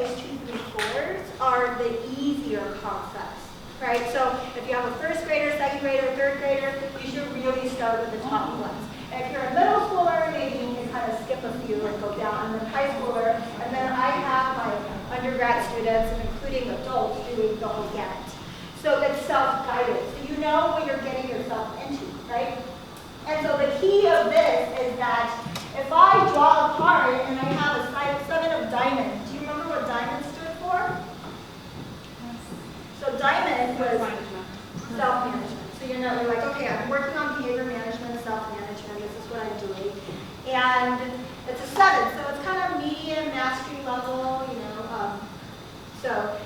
phase 2 through 4s are the easier concepts, right? So if you have a first grader, second grader, third grader, you should really start with the top ones. And if you're a middle schooler, maybe you can kind of skip a few and go down, and then high schooler, and then I have my undergrad students, including adults, doing the whole gamut. So it's self-guided, so you know what you're getting yourself into, right? And so the key of this is that if I draw a card and I have a 7 of diamonds, do you remember what diamond stood for? So diamond was self-management. So you're like, okay, I'm working on behavior management, self-management, this is what I'm doing. And it's a 7, so it's kind of medium mastery level, you know.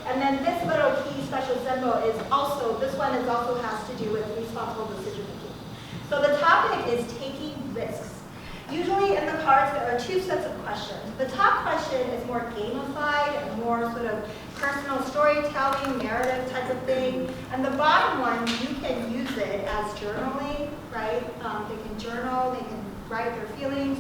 And then this little key special symbol is also, this one is also has to do with responsible decision making. So the topic is taking risks. Usually in the cards there are 2 sets of questions. The top question is more gamified and more sort of personal storytelling, narrative type of thing. And the bottom one, you can use it as journaling, right? They can journal, they can write their feelings,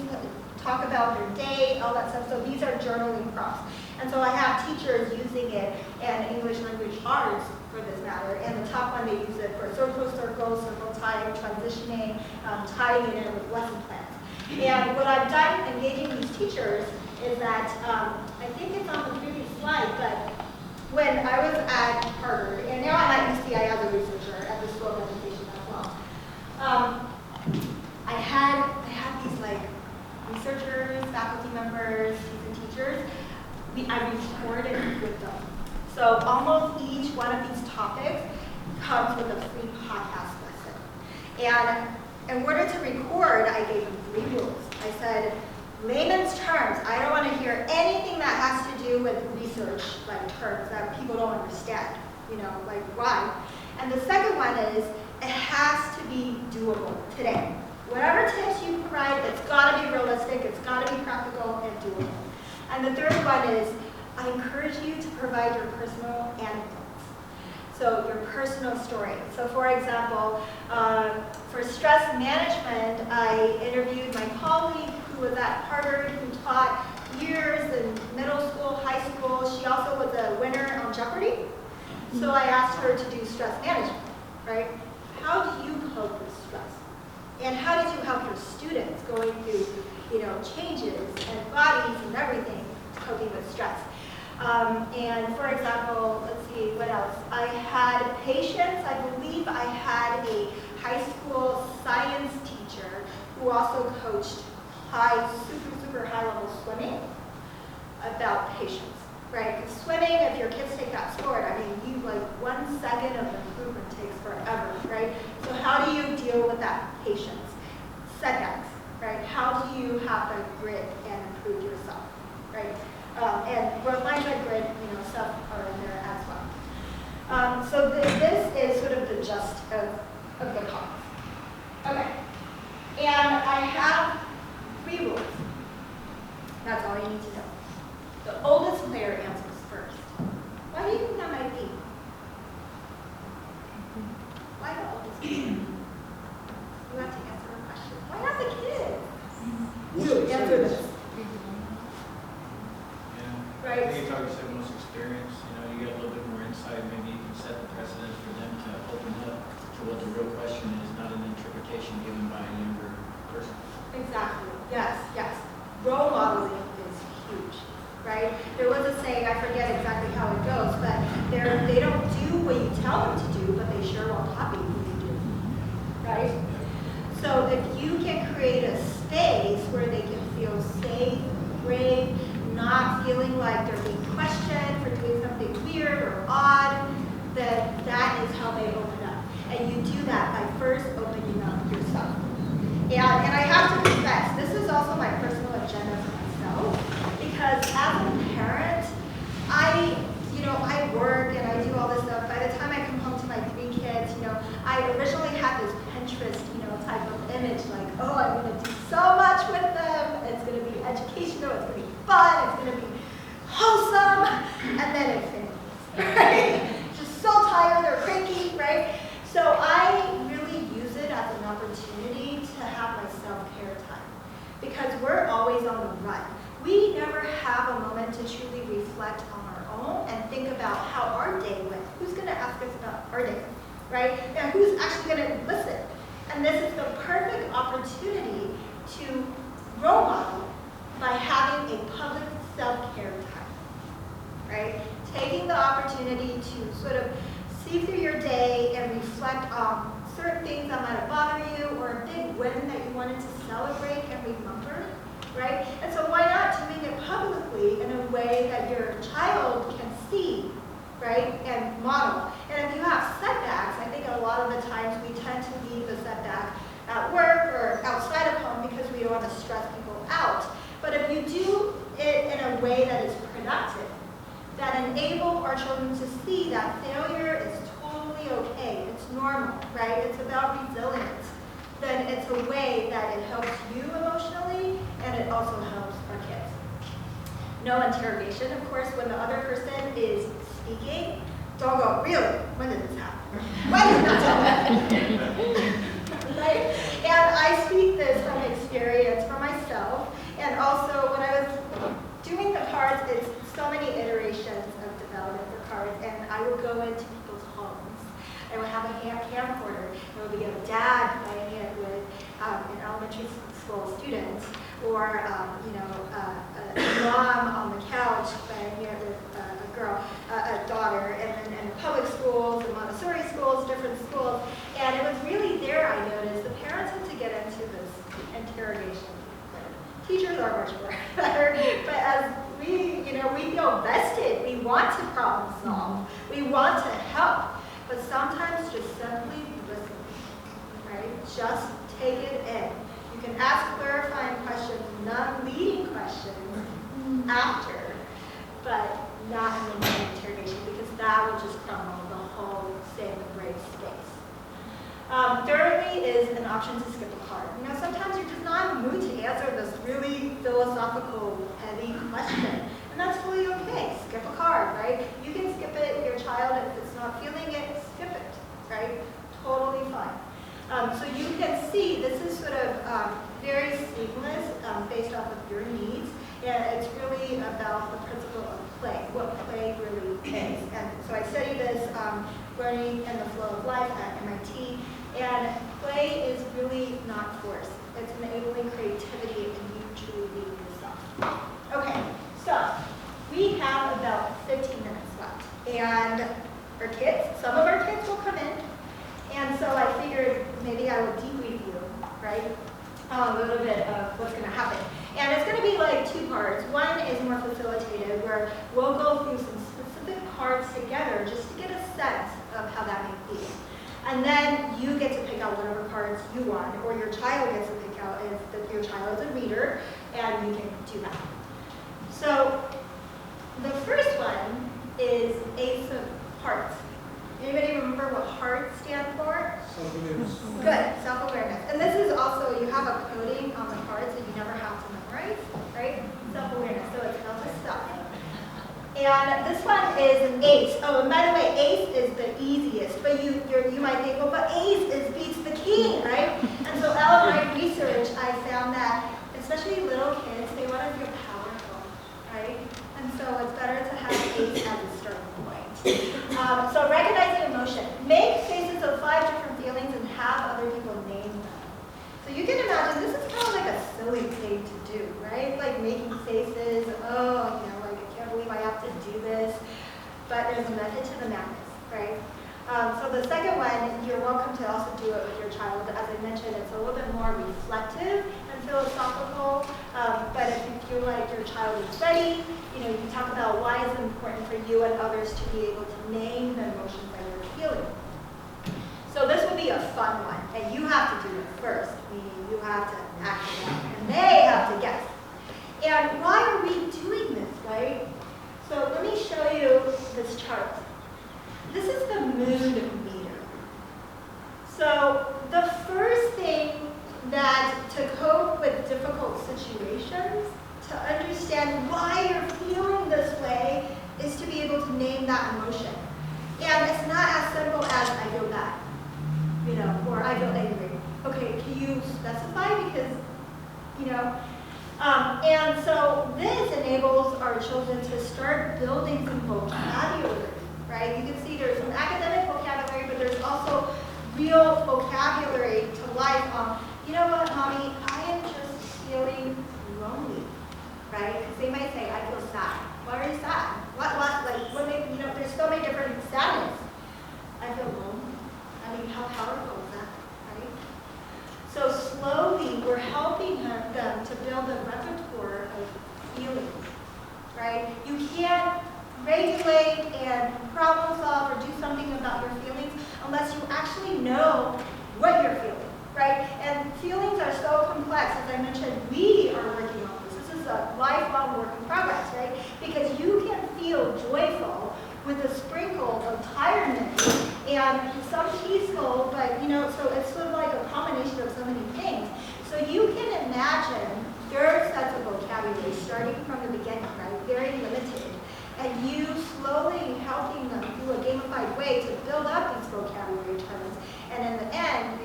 talk about their day, all that stuff. So these are journaling prompts. And so I have teachers using it in English language arts for this matter. And the top one, they use it for circle, circle time, transitioning, tying it in with lesson plans. And what I've done engaging these teachers is that, I think it's on the previous slide, but when I was at Harvard, and now I'm at UCI as a researcher at the School of Education as well, I had these like researchers, faculty members, seasoned teachers. I recorded with them. So almost each one of these topics comes with a free podcast lesson. And in order to record, I gave them 3 rules. I said, layman's terms. I don't want to hear anything that has to do with research, like terms that people don't understand. You know, like why? And the second one is, it has to be doable today. Whatever tips you provide, it's got to be realistic, it's got to be practical and doable. And the third one is, I encourage you to provide your personal anecdotes. So your personal story. So for example, for stress management, I interviewed my colleague who was at Harvard, who taught years in middle school, high school. She also was a winner on Jeopardy! So I asked her to do stress management, right? How do you cope with stress? And how did you help your students going through, you know, changes and bodies and everything coping with stress? And for example, let's see, what else? I had patients, I believe I had a high school science teacher who also coached super high level swimming about patience, right? Because swimming, if your kids take that sport, I mean, you like 1 second of improvement takes forever, right? So how do you deal with that patience? Setbacks, right? How do you have the grit and improve yourself, right? And growth mindset, grit, you know, stuff are in there as well. So this is sort of the gist of the talk. Okay, and I have 3 rules. That's all you need to know. The oldest player answers first. Why do you think that might be? Why the oldest player? You have to answer a question. Why not the kids? You answer this. Right. I think you talk about most experience, you know, you get a little bit more insight, maybe you can set the precedent for them to open up to what the real question is, not an interpretation given by a younger person. Exactly, yes. Role modeling is huge, right? There was a saying, I forget exactly how it goes, but they don't do what you tell them to do, but they sure will copy who you do, right? So if you can create a space where they can feel safe, brave, not feeling like they're being questioned for doing something weird or odd, then that is how they open up. And you do that by first opening up yourself. And I have to confess, this is also my personal agenda for myself, because as a parent, I work and I do all this stuff. By the time I come home to my 3 kids, I originally had this Pinterest, type of image, like, oh, I'm going to do so much with them. It's going to be educational. It's going to be fun. It's going to be wholesome. And then it finishes, right? Just so tired. They're cranky, right? So I really use it as an opportunity to have my self-care time, because we're always on the run. We never have a moment to truly reflect on right? And who's actually going to listen? And this is the perfect opportunity to role model by having a public self-care time, right? Taking the opportunity to sort of see through your day and reflect on certain things that might have bothered you or a big win that you wanted to celebrate and remember, right? And so why not doing it publicly in a way that your child can see, right, and model. And if you have setbacks, I think a lot of the times we tend to leave the setback at work or outside of home because we don't want to stress people out. But if you do it in a way that is productive, that enable our children to see that failure is totally okay, it's normal, right? It's about resilience. Then it's a way that it helps you emotionally and it also helps our kids. No interrogation, of course, when the other person is speaking. Don't go, really? When did this happen? Why did not tell that? Right? And I speak this from experience for myself. And also when I was doing the cards, it's so many iterations of development for cards. And I would go into people's homes. I would have a camcorder. There would be a dad playing it with an elementary school student, or a mom on the couch playing it with a girl, a daughter, and then in public schools, and Montessori schools, different schools. And it was really there I noticed the parents had to get into this interrogation. Teachers are much more better, but as we feel vested. We want to problem solve. We want to help. But sometimes just simply listen, right? Just take it in. You can ask clarifying questions, non-leading questions after, but not in the middle of interrogation, because that will just crumble the whole save the brave space. Thirdly is an option to skip a card. Sometimes you're just not in the mood to answer this really philosophical, heavy question, and that's totally okay. Skip a card, right? You can skip it. Your child, if it's not feeling it, skip it, right? Totally fine. So you can see this is sort of very seamless based off of your needs, and it's really about the principle of play, what play really is. And so I study this learning in the flow of life at MIT, and play is really not force. It's enabling creativity and you truly being yourself. Okay, so we have about 15 minutes left, and our kids, some of our kids will come in, and so I figured maybe I would debrief you, right, a little bit of what's going to happen. And it's going to be like two parts. One is more facilitated, where we'll go through some specific cards together just to get a sense of how that may be. And then you get to pick out whatever cards you want, or your child gets to pick out if your child is a reader, and you can do that. So the first one is Ace of Hearts. Anybody remember what hearts stand for? Self-awareness. Good, self-awareness. And this is also, you have a coding on the cards that you never have to memorize, right? Self-awareness, so it's self stuff. And this one is an ace. Oh, and by the way, ace is the easiest, but you might think, well, but ace beats the king, right? And so out of my research, I found that especially little kids, they want to feel powerful, right? And so it's better to have ace as a starting point. So recognizing emotion. Make faces of 5 different feelings and have other people name them. So you can imagine this is kind of like a silly thing to do, right? Like making faces, oh, like I can't believe I have to do this. But there's a method to the madness, right? So the second one, you're welcome to also do it with your child. As I mentioned, it's a little bit more reflective and philosophical. But if you feel like your child is ready, you can talk about why it's important for you and others to be able to name the emotions that you're feeling. So this will be a fun one, and you have to do it first, meaning you have to act it out, and they have to guess. And why are we doing this, right? So let me show you this chart. This is the mood meter. So the first thing that to cope with difficult situations, to understand why you're feeling this way, is to be able to name that emotion. And it's not as simple as I feel bad, or I feel angry. Okay, can you specify? Because, and so this enables our children to start building some vocabulary, right? You can see there's some academic vocabulary, but there's also also real vocabulary to life on, you know what, mommy, I am just feeling lonely, right? Because they might say, I feel sad. Why are you sad? What they, there's so many different sadness. I feel lonely. I mean, how powerful is that, right? So slowly, we're helping them to build a repertoire of feelings, right? You can't regulate and problem solve or do something about your feelings unless you actually know what you're feeling, right? And feelings are so complex. As I mentioned, we are working on this. This is a lifelong work in progress, right? Because you can feel joyful with a sprinkle of tiredness and some peaceful, but so it's sort of like a combination of so many things. So you can imagine their sets of vocabulary starting from the beginning, right? Very limited. And you slowly helping them through a gamified way to build up these vocabulary terms. And in the end,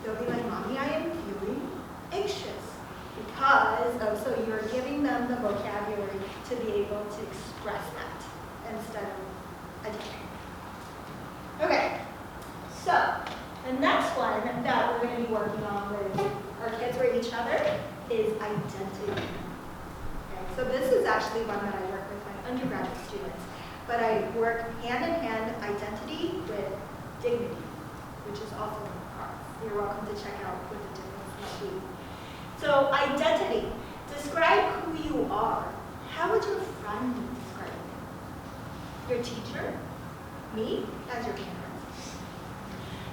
they'll be like, Mommy, I am feeling anxious. So you're giving them the vocabulary to be able to express that instead of educating. Okay, so the next one that we're going to be working on with our kids or each other is identity. Okay, so this is actually one that I work with my undergraduate students, but I work hand in hand identity with dignity, which is also in the cards. You're welcome to check out what the difference might be. So identity, describe who you are. How would your friend describe you? Your teacher? Me as your parents.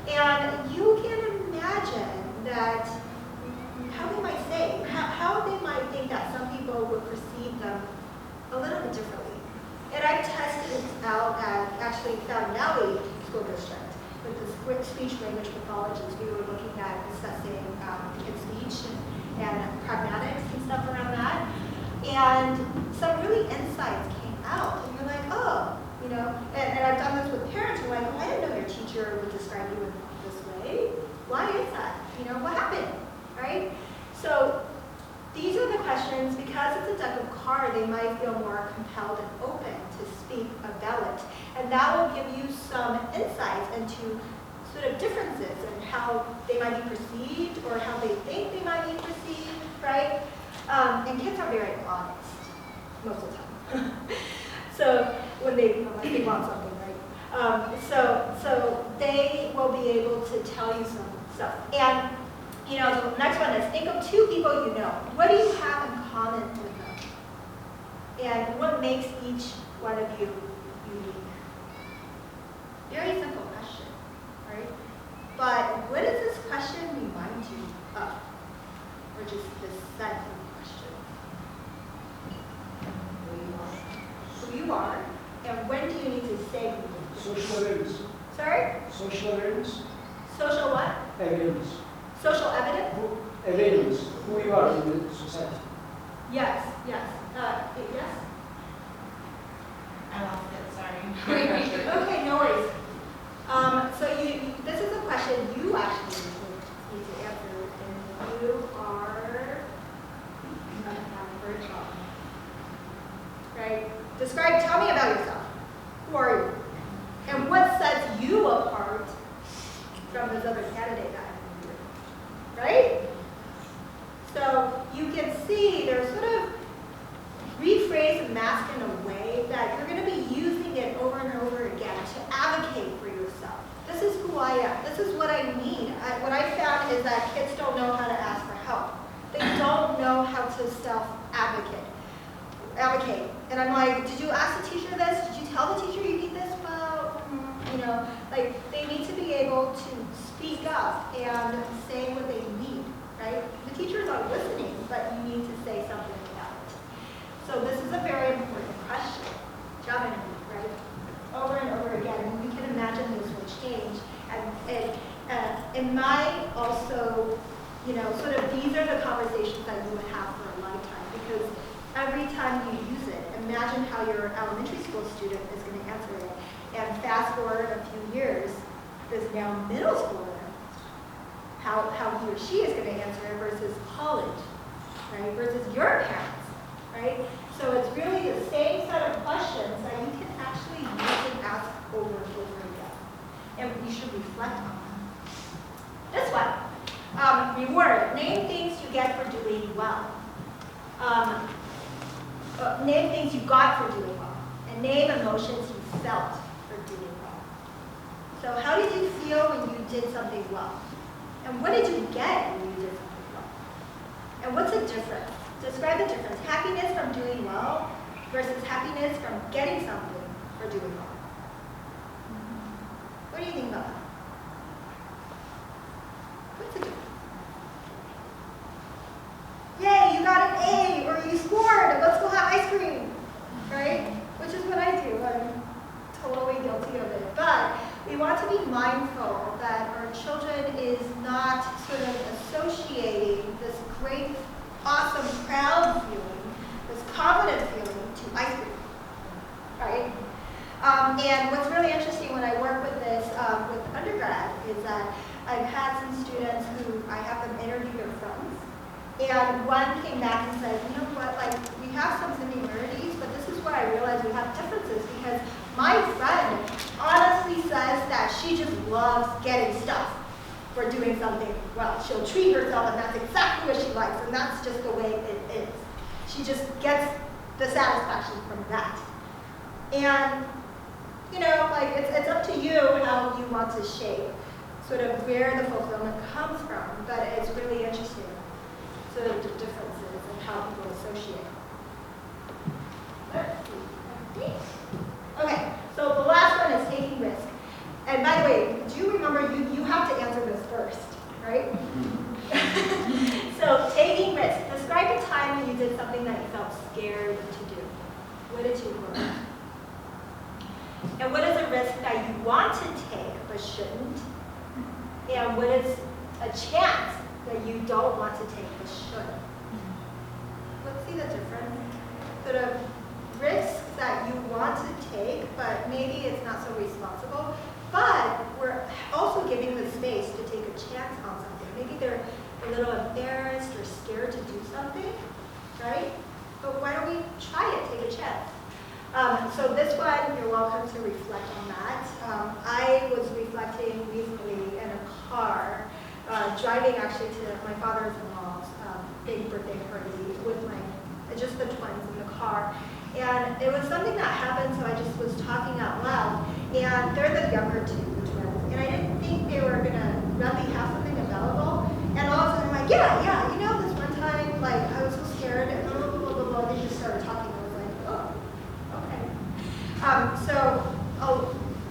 And you can imagine that, how they might say, how they might think that some people would perceive them a little bit differently. And I tested it out at actually Fountain Valley School District with the speech language pathologies. We were looking at assessing kids' speech and pragmatics and stuff around that. And some really insights came out. And you're like, oh, and I've done this with parents who are like, oh, I didn't know your teacher would describe you in this way. Why is that? What happened, right? So these are the questions. Because it's a deck of cards, they might feel more compelled and open to speak about it. And that will give you some insights into sort of differences in how they might be perceived or how they think they might be perceived, right? And kids are very honest most of the time. So when they want something, right? So they will be able to tell you some stuff. And the next one is think of two people you know. What do you have in common with them? And what makes each one of you unique? Very simple question, right? But what does this question remind you of? Or just this set of questions? Who you are, and when do you need to say who you are? Social awareness. Sorry? Social awareness. Social what? Awareness. Social evidence? Awareness. Who you are in the society. Yes, yes. Yes? I lost it, sorry. Okay, no worries. So this is a question you actually need to answer, and you are an average child. Right? Tell me about yourself. Who are you? And what sets you apart from this other candidate that I'm here? Right? So you can see there's sort of rephrase and mask in a way that you're going to be using it over and over again to advocate for yourself. This is who I am. This is what I need. What I found is that kids don't know how to ask for help. They don't know how to self-advocate. And I'm like, did you ask the teacher this? Did you tell the teacher you need this? Well, they need to be able to speak up and say what they need, right? The teachers are listening, but you need to say something about it. So this is a very important question. John, right? Over and over again. And we can imagine this will change. And it might also, sort of these are the conversations that you would have for a lifetime, because every time you use it, imagine how your elementary school student is going to answer it. And fast forward a few years, this now middle schooler, how he or she is going to answer it versus college, right? Versus your parents, right? So it's really the same set of questions that you can actually use and ask over and over again. And you should reflect on that. This one, reward. Name things you get for doing well. Name things you got for doing well. And name emotions you felt for doing well. So how did you feel when you did something well? And what did you get when you did something well? And what's the difference? Describe the difference. Happiness from doing well versus happiness from getting something for doing well. What do you think about that? What's the difference? Yay, you got an A, or you scored, let's go have ice cream, right? Which is what I do, I'm totally guilty of it. But we want to be mindful that our children is not sort of associating this great, awesome, proud feeling, this confident feeling to ice cream, right? And what's really interesting when I work with this, with undergrad, is that I've had some students who I have them interview their friends, and one came back and said, you know what, like, we have some similarities, but this is where I realized we have differences, because my friend honestly says that she just loves getting stuff for doing something well. She'll treat herself, and that's exactly what she likes, and that's just the way it is. She just gets the satisfaction from that. And, you know, like, it's up to you how you want to shape sort of where the fulfillment comes from, but it's really interesting, sort of the differences and how people associate. Let's see. Okay, so the last one is taking risk. And by the way, do you remember, you have to answer this first, right? So taking risk. Describe a time when you did something that you felt scared to do. What did you learn? And what is a risk that you want to take but shouldn't? And what is a chance that you don't want to take but should? Let's see the difference. Sort of risks that you want to take, but maybe it's not so responsible. But we're also giving the space to take a chance on something. Maybe they're a little embarrassed or scared to do something, right? But why don't we try it, take a chance? So this one, you're welcome to reflect on that. I was reflecting recently in a car, driving actually to my father-in-law's big birthday party with just the twins in the car. And it was something that happened, so I just was talking out loud. And they're the younger two, the twins. And I didn't think they were going to really have something available. And all of a sudden I'm like, yeah, you know, this one time, like, I was so scared, and blah, blah, blah, blah, blah. They just started talking. I was like, oh, okay.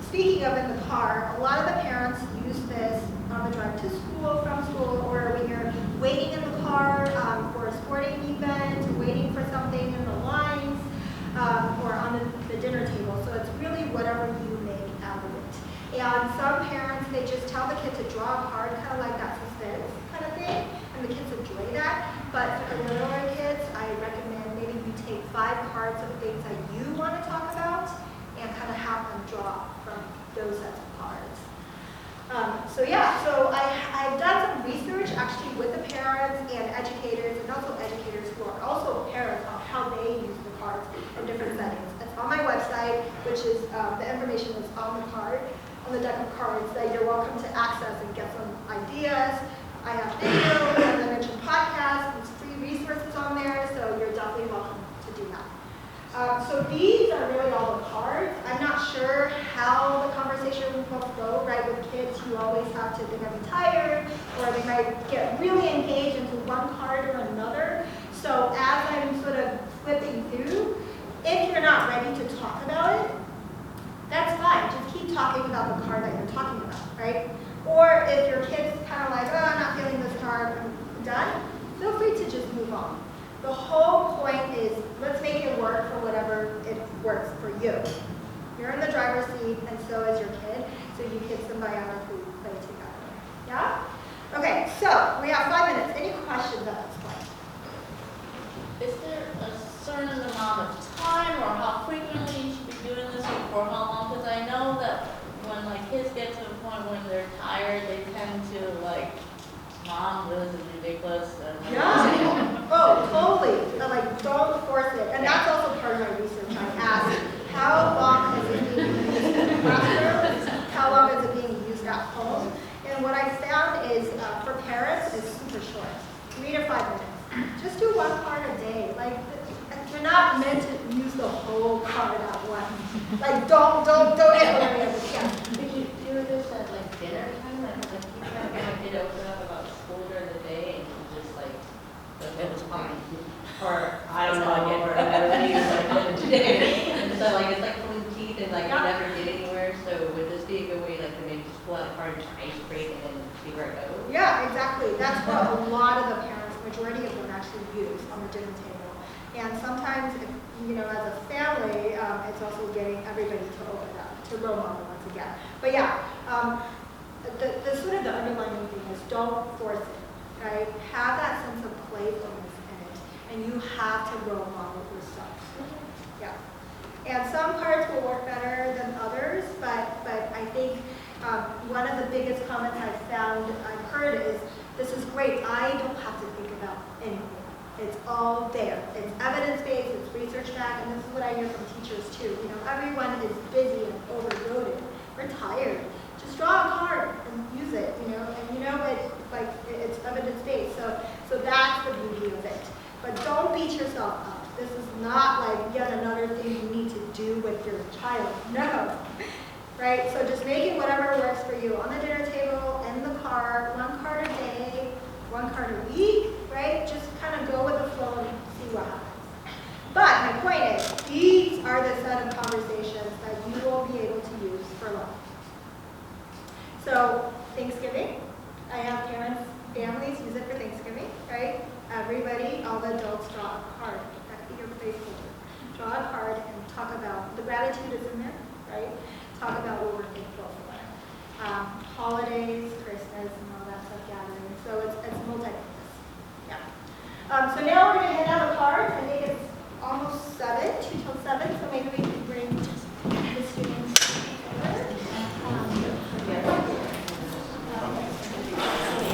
Speaking of in the car, a lot of the parents use this on the drive to school, from school, or when you're waiting in the car for a sporting event, waiting for something in the lines, or on the dinner table. So it's really whatever you make out of it. And some parents, they just tell the kid to draw a card, kind of like that suspense kind of thing, and the kids enjoy that. But for the littler kids, I recommend maybe you take 5 cards of things that you want to talk about and kind of have them draw from those sets of cards. So I've done some research actually with the parents and educators, and also educators who are also parents on how they use the cards in different settings. It's on my website, which is, the information is on the card, on the deck of cards that you're welcome to access and get some ideas. I have videos, as I mentioned, podcasts, there's free resources on there, so you're definitely welcome to do that. So these are really all the cards. I'm not sure how the conversation will go, right? With kids, you always have to, they might be tired, or they might get really engaged into one card or another. So as I'm sort of flipping through, if you're not ready to talk about it, that's fine. Just keep talking about the card that you're talking about, right? Or if your kid's kind of like, oh, I'm not feeling this card, I'm done, feel free to just move on. The whole point is, let's make it work for whatever it works for you. You're in the driver's seat, and so is your kid, so you can symbiotically play together. Yeah? Okay, so we have 5 minutes. Any questions at this point? Is there a certain amount of time, or how frequently you should be doing this, or for how long? Because I know that when my kids get to a point when they're tired, they tend to like, Mom, this is ridiculous. Yeah. Oh, totally. Like, don't force it. And that's also part of my research. I asked, how long is it being used in the classroom? How long is it being used at home? you're not meant to use the whole card at once. Like, don't implement it. Yeah. Did you do this at like dinner time? Like, keep trying to get my kid open up about school during the day and she just like, it was fine. Or, I don't know, or whatever you like today. And so like, it's like pulling teeth and like, you never get anywhere. So would this be a good way like to maybe just pull out a card and try to break and then see where it goes? Yeah, exactly. That's what a lot of the parents, majority of them actually use on the dinner table. And sometimes, if, you know, as a family, it's also getting everybody to open up, to role model once again. But yeah, the sort of the underlying thing is don't force it, right? Have that sense of playfulness in it, and you have to role model yourself. Yeah. And some cards will work better than others, but I think one of the biggest comments I've heard is, this is great, I don't have to think about anything. It's all there. It's evidence-based, it's research-backed, and this is what I hear from teachers too. You know, everyone is busy and overloaded. We're tired. Just draw a card and use it, you know, and you know it's evidence-based. So that's the beauty of it. But don't beat yourself up. This is not like yet another thing you need to do with your child. No. Right? So just making whatever works for you on the dinner table, in the car, 1 card a day, 1 card a week, right? Just kind of go with the flow and see what happens. But my point is, these are the set of conversations